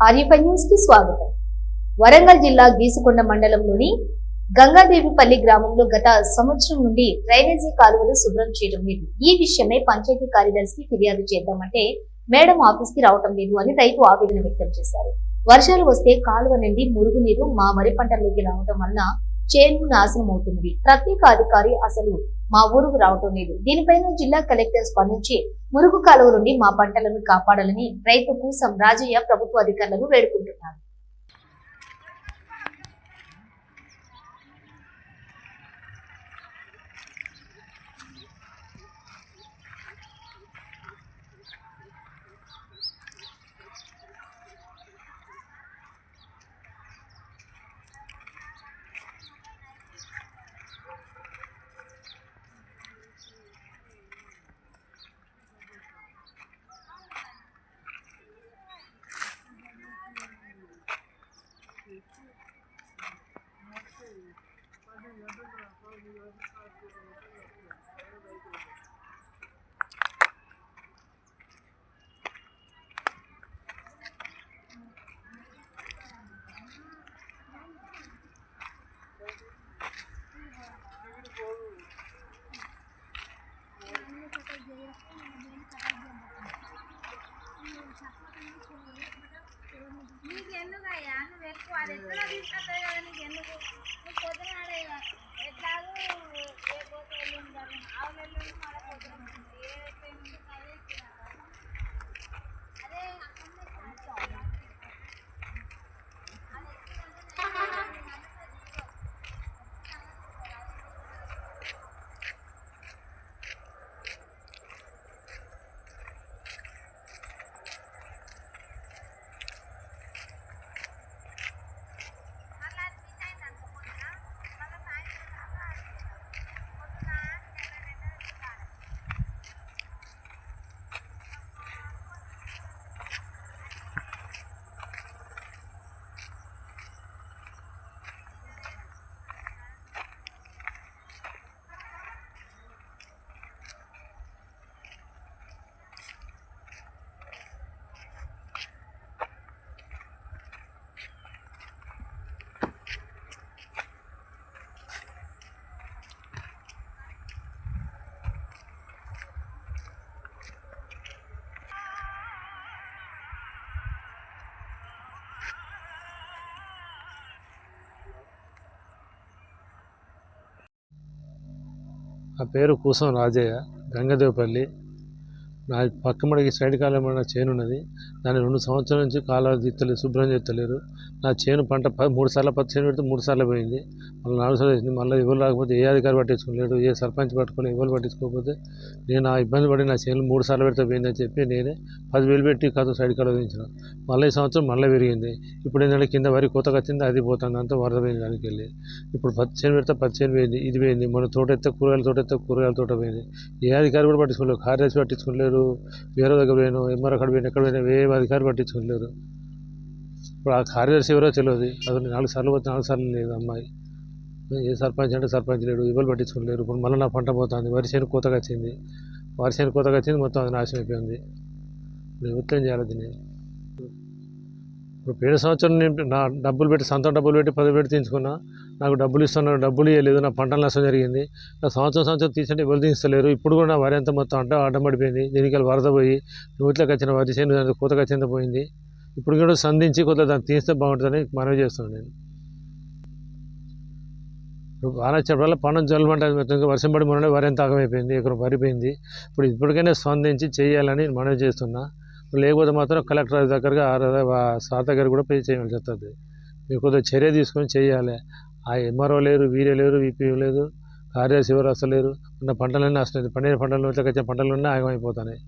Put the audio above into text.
ఆర్యఫై news కి స్వాగతం. వరంగల్ జిల్లా గీసుకొండ మండలంలోని గంగాదేవిపల్లి గ్రామంలో గత సంవత్సరం నుండి డ్రైనేజీ కాలువలు శుభ్రం చేయడం లేదు. ఈ విషయమై పంచాయతీ కార్యదర్శికి ఫిర్యాదు చేద్దామంటే మేడం ఆఫీస్ కి రావటం లేదు అని రైతు ఆవేదన వ్యక్తం చేశారు. వర్షాలు వస్తే కాలువ నుండి మురుగునీరు మా వరి పంటల్లోకి రావడం వలన చేను నాశనం అవుతున్నది. ప్రత్యేక అధికారి అసలు మా ఊరుకు రావటం లేదు. దీనిపైన జిల్లా కలెక్టర్ స్పందించి మురుగు కాలువ నుండి మా పంటలను కాపాడాలని రైతు కూసం రాజయ్య ప్రభుత్వ అధికారులను వేడుకుంటున్నారు. నీకెందుకయ్యా నువ్వు ఎక్కువ అది ఎక్కడ తీసుకొస్తావు కదా నీకెందుకు నువ్వు పొద్దున ఎట్లాగూ ఏ పోతే వెళ్ళి ఆవులెల్లు మళ్ళీ పొద్దున ఏదైతే అదే నా పేరు కూసం రాజయ్య, గంగాదేవిపల్లి. నా పక్కమడికి సైడ్ కాలం చేను ఉన్నది. దాన్ని 2 సంవత్సరాల నుంచి కాలువ తీస్తలేరు, శుభ్రం చేస్తలేరు. నా చేను పంట 3 సార్లు పత్తి చేను పెడితే 3 సార్లు పోయింది. మళ్ళీ 4 సార్లు వేసింది. మళ్ళీ ఎవరు రాకపోతే ఏ అధికారి పట్టించుకోలేడు, ఏ సర్పంచ్ పట్టుకొని ఎవరు పట్టించుకోకపోతే నేను ఆ ఇబ్బంది పడి నా చేను 3 సార్లు పెడితే పోయిందని చెప్పి నేనే 10,000 పెట్టి కథ సైడ్ కాలువ తీయించిన. మళ్ళీ ఈ సంవత్సరం మళ్ళీ పెరిగింది. ఇప్పుడు ఏంటంటే కింద వరి కొత్తగా వచ్చింది, అది పోతుంది, అంతా వరద పోయింది దానికి వెళ్ళి. ఇప్పుడు పత్తి చేను పెడితే పత్తి చేను పోయింది, ఇది పోయింది. మన తోట ఎత్తే కూరగాయల తోట పోయింది. ఏ అధికారి కూడా పట్టించుకోలేరు, కార్యదర్శి పట్టించుకోలేరు, వేరే దగ్గర పోయాను, ఎంఆర్ అక్కడ పోయినా, ఎక్కడ పోయినా ఏ అధికారి పట్టించుకోలేరు. ఇప్పుడు ఆ కార్యదర్శి ఎవరో తెలియదు. అసలు 4 సార్లు పోతే 4 సార్లు లేదు అమ్మాయి. ఏ సర్పంచ్ అంటే సర్పంచ్ లేడు, ఎవరు పట్టించుకోలేరు. ఇప్పుడు మళ్ళీ నా పంట పోతుంది, వరి చేను కోతగా వచ్చింది, మొత్తం అది నాశనం అయిపోయింది. ప్రభుత్వం చేయాలి దీన్ని. ఇప్పుడు పోయిన సంవత్సరం నేను నా డబ్బులు పెట్టి సొంత డబ్బులు పెట్టి 10 పెట్టి తీయించుకున్నా. నాకు డబ్బులు ఇస్తున్నారు, డబ్బులు ఇవ్వలేదు. నా పంటల నష్టం జరిగింది. నా సంవత్సరం తీసుకుంటే ఎవరు తీస్తలేరు. ఇప్పుడు కూడా నా వరి అంతా మొత్తం అడ్డం పడిపోయింది. దీనికి వరద పోయి నూట్లోకి వచ్చిన వరి చేను కోతగా వచ్చింద పోయింది. ఇప్పుడు కూడా సంధించి కొద్దిగా దాన్ని తీస్తే బాగుంటుందని మనవి చేస్తున్నాను నేను. వాన వచ్చేటప్పుడు పన్నం జల్లమంటే వర్షం పడి మొన్న వరి అంతా ఆగమైపోయింది, ఎకరం వరిపోయింది. ఇప్పుడు ఇప్పటికైనా స్పందించి చేయాలని మనవి చేస్తున్నా. లేకపోతే మాత్రం కలెక్టర్ దగ్గరగా సార్ దగ్గర కూడా పే చేయాల్సి వస్తుంది. మీరు కొద్దిగా చర్య తీసుకొని చేయాలి. ఆ ఎంఆర్ఓ లేరు, వీరే లేరు, వీపీ లేదు, కార్యదర్శి ఎవరు వస్తలేరు. ఉన్న పంటలన్నీ వస్తున్నాయి. పండిన పంటలు వచ్చే పంటలన్నీ ఆగమైపోతున్నాయి.